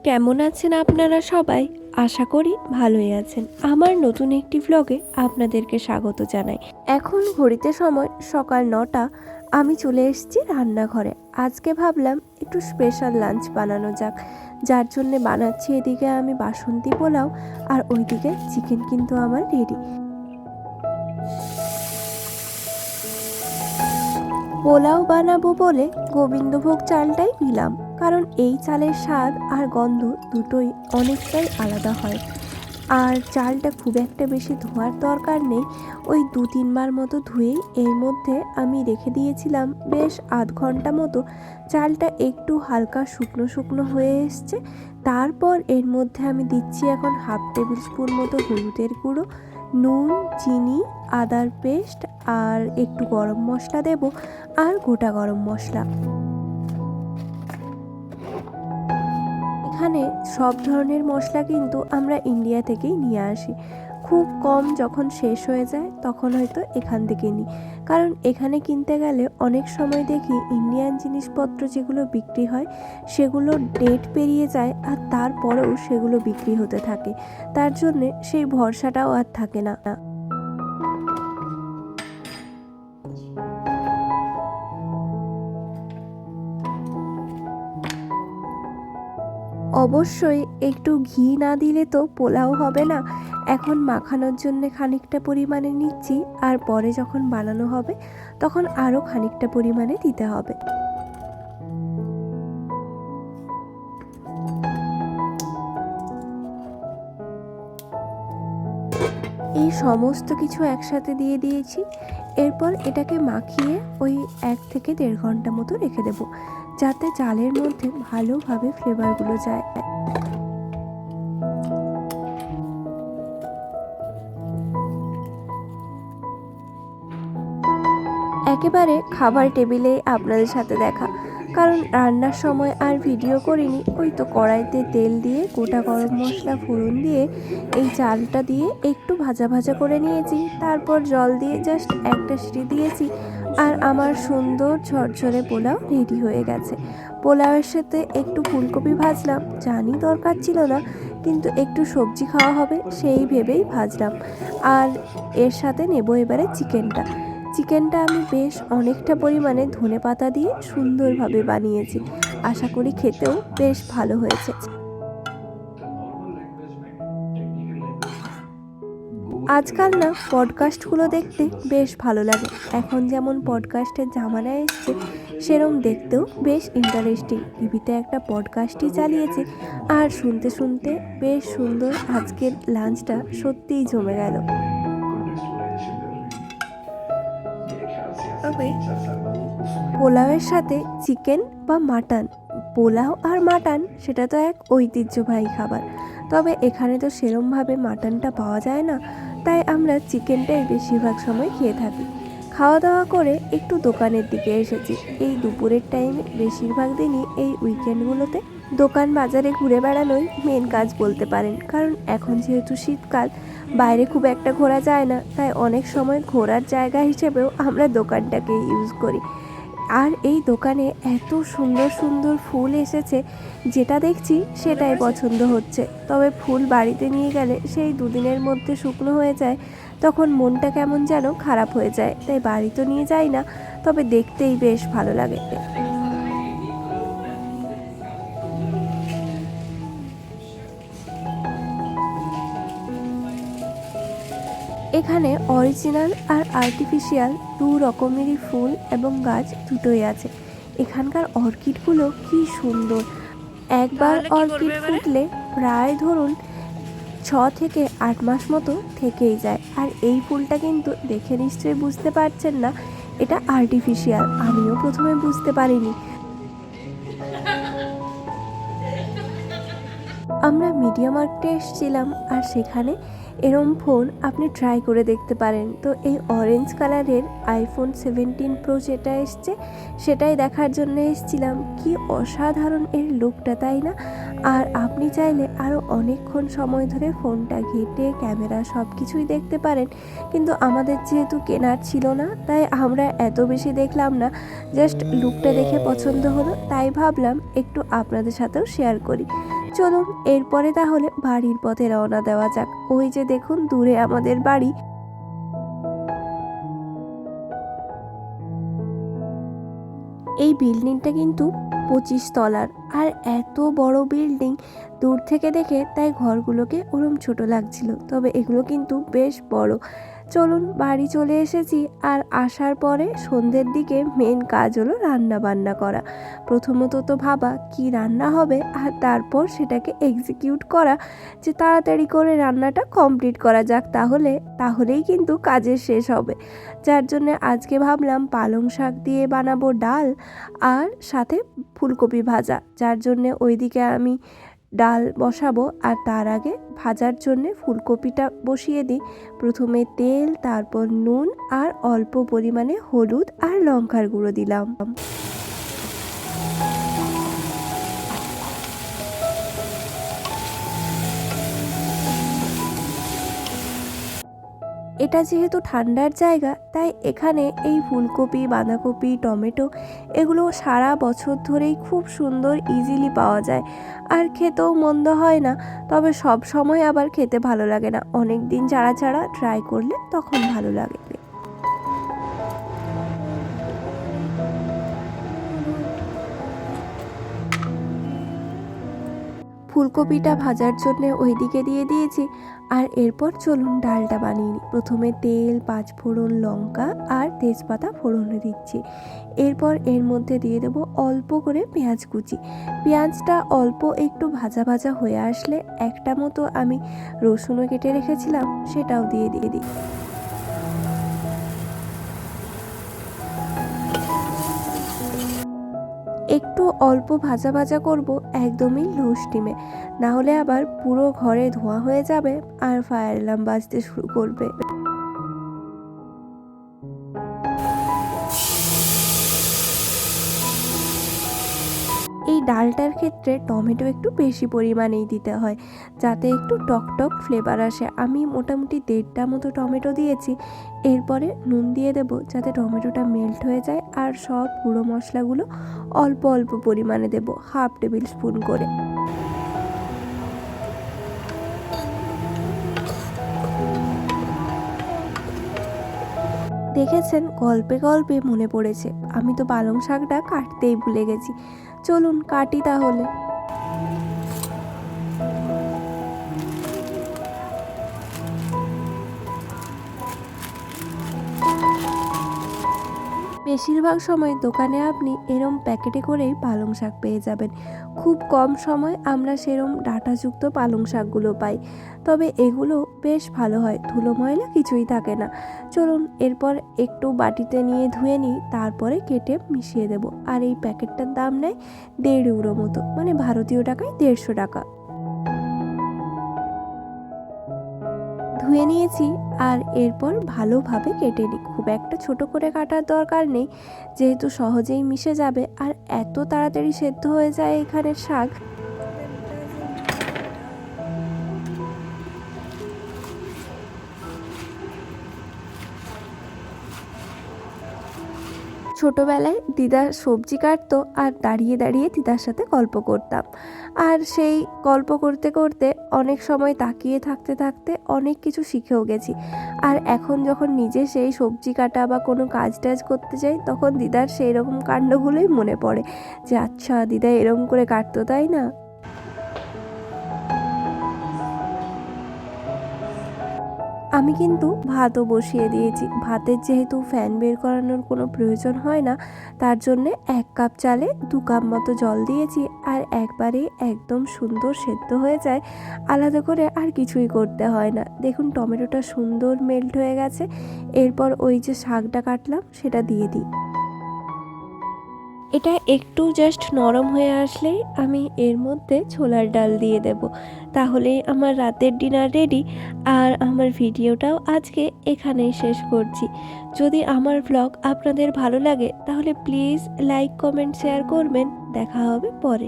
কেমন আছেন আপনারা সবাই? আশা করি ভালোই আছেন। আমার নতুন একটি ভ্লগে আপনাদেরকে স্বাগত জানাই। এখন ঘড়িতে সময় সকাল ৯টা। আমি চলে এসেছি রান্নাঘরে। আজকে ভাবলাম একটু স্পেশাল লাঞ্চ বানানো যাক, যার জন্যে বানাচ্ছি এদিকে আমি বাসন্তী পোলাও, আর ওইদিকে চিকেন কিন্তু আমার রেডি। পোলাও বানাবো বলে গোবিন্দভোগ চালটাই নিলাম, কারণ এই চালের স্বাদ আর গন্ধ দুটোই অনেকটাই আলাদা হয়। আর চালটা খুব একটা বেশি ধোয়ার দরকার নেই, ওই ২-৩ বার মতো ধুয়েই এর মধ্যে আমি রেখে দিয়েছিলাম বেশ আধ ঘন্টা মতো। চালটা একটু হালকা শুকনো শুকনো হয়ে এসছে। তারপর এর মধ্যে আমি দিচ্ছি এখন 1/2 টেবিল স্পুন মতো হলুদের গুঁড়ো, নুন, চিনি, আদার পেস্ট, আর একটু গরম মশলা দেব, আর গোটা গরম মশলা। এখানে সব ধরনের মশলা কিন্তু আমরা ইন্ডিয়া থেকেই নিয়ে আসি। খুব কম যখন শেষ হয়ে যায় তখন হয়তো এখান থেকে নিই, কারণ এখানে কিনতে গেলে অনেক সময় দেখি ইন্ডিয়ান জিনিসপত্র যেগুলো বিক্রি হয় সেগুলো ডেট পেরিয়ে যায়, আর তারপরেও সেগুলো বিক্রি হতে থাকে। তার জন্যে সেই ভরসাটাও আর থাকে না। অবশ্যই একটু ঘি না দিলে তো পোলাও হবে না। এখন মাখানোর জন্য খানিকটা পরিমাণে নিচ্ছি, আর পরে যখন বানানো হবে তখন আরও খানিকটা পরিমাণে দিতে হবে। এই সমস্ত কিছু একসাথে দিয়ে দিয়েছি। এরপর এটাকে মাখিয়ে ওই 1 থেকে 1.5 ঘন্টা মতো রেখে দেব, যাতে চালের মধ্যে ভালোভাবে ফ্লেভারগুলো যায়। একেবারে খাবার টেবিলেই আপনাদের সাথে দেখা, কারণ রান্নার সময় আর ভিডিও করিনি। ওই তো কড়াইতে তেল দিয়ে গোটা গরম মশলা ফোড়ন দিয়ে এই চালটা দিয়ে একটু ভাজা ভাজা করে নিয়েছি। তারপর জল দিয়ে জাস্ট একটা সিটি দিয়েছি, আর আমার সুন্দর ঝরঝরে পোলাও রেডি হয়ে গেছে। পোলাওয়ের সাথে একটু ফুলকপি ভাজলাম, জানি দরকার ছিল না, কিন্তু একটু সবজি খাওয়া হবে সেই ভেবেই ভাজলাম। আর এর সাথে নেব এবারে চিকেনটা আমি বেশ অনেকটা পরিমাণে ধনেপাতা দিয়ে সুন্দরভাবে বানিয়েছি। আশা করি খেতেও বেশ ভালো হয়েছে। আজকাল না পডকাস্টগুলো দেখতে বেশ ভালো লাগে। এখন যেমন পডকাস্টের জামানা এসছে, সেরম দেখতেও বেশ ইন্টারেস্টিং। টিভিতে একটা পডকাস্টই চালিয়েছে, আর শুনতে শুনতে বেশ সুন্দর আজকের লাঞ্চটা সত্যিই জমে গেল। তবে পোলাওয়ের সাথে চিকেন বা মাটন, পোলাও আর মাটন সেটা তো এক ঐতিহ্যবাহী খাবার। তবে এখানে তো সেরমভাবে মাটনটা পাওয়া যায় না, তাই আমরা চিকেনটাই বেশিরভাগ সময় খেয়ে থাকি। খাওয়া দাওয়া করে একটু দোকানের দিকে এসেছি। এই দুপুরের টাইমে বেশিরভাগ দিনই এই উইকেন্ডগুলোতে দোকান বাজারে ঘুরে বেড়ানোই মেন কাজ বলতে পারেন, কারণ এখন যেহেতু শীতকাল, বাইরে খুব একটা ঘোরা যায় না, তাই অনেক সময় ঘোরার জায়গা হিসেবেও আমরা দোকানটাকে ইউজ করি। আর এই দোকানে এত সুন্দর সুন্দর ফুল এসেছে, যেটা দেখছি সেটাই পছন্দ হচ্ছে। তবে ফুল বাড়িতে নিয়ে গেলে সেই 2 দিনের মধ্যে শুকনো হয়ে যায়, তখন মনটা কেমন যেন খারাপ হয়ে যায়, তাই বাড়ি তো নিয়ে যাই না, তবে দেখতেই বেশ ভালো লাগে। এখানে অরিজিনাল আর আর্টিফিশিয়াল 2 রকমেরই ফুল এবং গাছ দুটোই আছে। এখানকার অর্কিডগুলো কি সুন্দর। একবার অর্কিড ফুটলে প্রায় ধরুন 6 থেকে 8 মাস মতো থেকেই যায়। আর এই ফুলটা কিন্তু দেখে নিশ্চয়ই বুঝতে পারছেন না এটা আর্টিফিশিয়াল। আমিও প্রথমে বুঝতে পারিনি। আমরা মিডিয়া মার্কেটে এসেছিলাম, আর সেখানে এরম ফোন আপনি ট্রাই করে দেখতে পারেন। তো এই অরেঞ্জ কালারের আইফোন 17 প্রো যেটা এসছে, সেটাই দেখার জন্য এসেছিলাম। কি অসাধারণ এর লুকটা, তাই না? আর আপনি চাইলে আরও অনেকক্ষণ সময় ধরে ফোনটা ঘেঁটে ক্যামেরা সব কিছুই দেখতে পারেন, কিন্তু আমাদের যেহেতু কেনার ছিল না, তাই আমরা এত বেশি দেখলাম না। জাস্ট লুকটা দেখে পছন্দ হলো, তাই ভাবলাম একটু আপনাদের সাথেও শেয়ার করি। চলুন এরপরে তাহলে বাড়ির পথে রওনা দেওয়া যাক। ওই যে দেখুন দূরে আমাদের বাড়ি। এই বিল্ডিংটা কিন্তু 25 তলার, আর এত বড় বিল্ডিং দূর থেকে দেখে তাই ঘরগুলোকে ওরম ছোট লাগছিল, তবে এগুলো কিন্তু বেশ বড়। চলুন বাড়ি চলে এসেছি, আর আসার পরে সন্ধ্যের দিকে মেন কাজ হলো রান্না বান্না করা। প্রথমত তো ভাবা কি রান্না হবে, আর তারপর সেটাকে এক্সিকিউট করা, যে তাড়াতাড়ি করে রান্নাটা কমপ্লিট করা যাক, তাহলেই কিন্তু কাজের শেষ হবে। যার জন্য আজকে ভাবলাম পালং শাক দিয়ে বানাবো ডাল, আর সাথে ফুলকপি ভাজা। যার জন্যে ওইদিকে আমি ডাল বসাবো, আর তার আগে ভাজার জন্যে ফুলকপিটা বসিয়ে দিই। প্রথমে তেল, তারপর নুন, আর অল্প পরিমাণে হলুদ আর লঙ্কার গুঁড়ো দিলাম। এটা যেহেতু ঠান্ডার জায়গা, তাই এখানে এই ফুলকপি, বাঁধাকপি, টমেটো এগুলো সারা বছর ধরেই খুব সুন্দর ইজিলি পাওয়া যায়, আর খেতেও মন্দ হয় না। তবে সব সময় আবার খেতে ভালো লাগে না, অনেক দিন ছাড়া ছাড়া ট্রাই করলে তখন ভালো লাগে। ফুলকপিটা ভাজার জন্য ওইদিকে দিয়ে দিয়েছি, আর এরপর চলুন ডালটা বানিয়ে নিই। প্রথমে তেল, পাঁচফোড়ন, লঙ্কা আর তেজপাতা ফোড়নে দিচ্ছি। এরপর এর মধ্যে দিয়ে দেবো অল্প করে পেঁয়াজ কুচি। পেঁয়াজটা অল্প একটু ভাজা ভাজা হয়ে আসলে একটা মতো আমি রসুনও কেটে রেখেছিলাম, সেটাও দিয়ে দিই। একটু অল্প ভাজা ভাজা করব, একদমই লো স্টিমে, না হলে আবার পুরো ঘরে ধোঁয়া হয়ে যাবে আর ফায়ার অ্যালার্ম বাজতে শুরু করবে। এই ডালটার ক্ষেত্রে টমেটো একটু বেশি পরিমাণেই দিতে হয়, যাতে একটু টক ফ্লেভার আসে। আমি মোটামুটি 1.5টা মতো টমেটো দিয়েছি। এরপরে নুন দিয়ে দেব, যাতে টমেটোটা মেল্ট হয়ে যায়, আর সব গুঁড়ো মশলাগুলো অল্প অল্প পরিমাণে দেব, 1/2 টেবিল স্পুন করে। দেখেছেন, গল্পে গল্পে মনে পড়েছে, আমি তো পালং শাকটা কাটতেই ভুলে গেছি। চলুন কাটি তাহলে। বেশিরভাগ সময় দোকানে আপনি এরম প্যাকেটে করেই পালং শাক পেয়ে যাবেন। খুব কম সময় আমরা সেরম ডাঁটাযুক্ত পালং শাকগুলো পাই, তবে এগুলো বেশ ভালো হয়, ধুলো ময়লা কিছুই থাকে না। চলুন এরপর একটু বাটিতে নিয়ে ধুয়ে নিই, তারপরে কেটে মিশিয়ে দেব। আর এই প্যাকেটটার দাম নেয় 1.5 ইউরো মতো, মানে ভারতীয় টাকায় 150 টাকা। ধুয়ে নিয়েছি, আর এরপর ভালোভাবে কেটে নিই। খুব একটা ছোট করে কাটার দরকার নেই, যেহেতু সহজেই মিশে যাবে, আর এত তাড়াতাড়ি সেদ্ধ হয়ে যায় এখানের শাক। ছোটবেলায় দিদা সবজি কাটতো, আর দাঁড়িয়ে দাঁড়িয়ে দিদার সাথে গল্প করতাম, আর সেই গল্প করতে করতে অনেক সময় তাকিয়ে থাকতে থাকতে অনেক কিছু শিখেও গেছি। আর এখন যখন নিজে সেই সবজি কাটা বা কোনো কাজ টাজ করতে যাই, তখন দিদার সেই রকম কাণ্ডগুলোই মনে পড়ে, যে আচ্ছা দিদা এরকম করে কাটতো, তাই না। আমি কিন্তু ভাতও বসিয়ে দিয়েছি। ভাতের যেহেতু ফ্যান বের করানোর কোনো প্রয়োজন হয় না, তার জন্যে 1 কাপ চালে 2 কাপ মতো জল দিয়েছি, আর একবারেই একদম সুন্দর সেদ্ধ হয়ে যায়। আলাদা করে আর কিছুই করতে হয় না। দেখুন টমেটোটা সুন্দর মেল্ট হয়ে গেছে। এরপর ওই যে শাকটা কাটলাম সেটা দিয়ে দিই। এটা একটু জাস্ট নরম হয়ে আসলেই আমি এর মধ্যে ছোলার ডাল দিয়ে দেব, তাহলেই আমার রাতের ডিনার রেডি। আর আমার ভিডিওটাও আজকে এখানেই শেষ করছি। যদি আমার ব্লগ আপনাদের ভালো লাগে, তাহলে প্লিজ লাইক, কমেন্ট, শেয়ার করবেন। দেখা হবে পরে।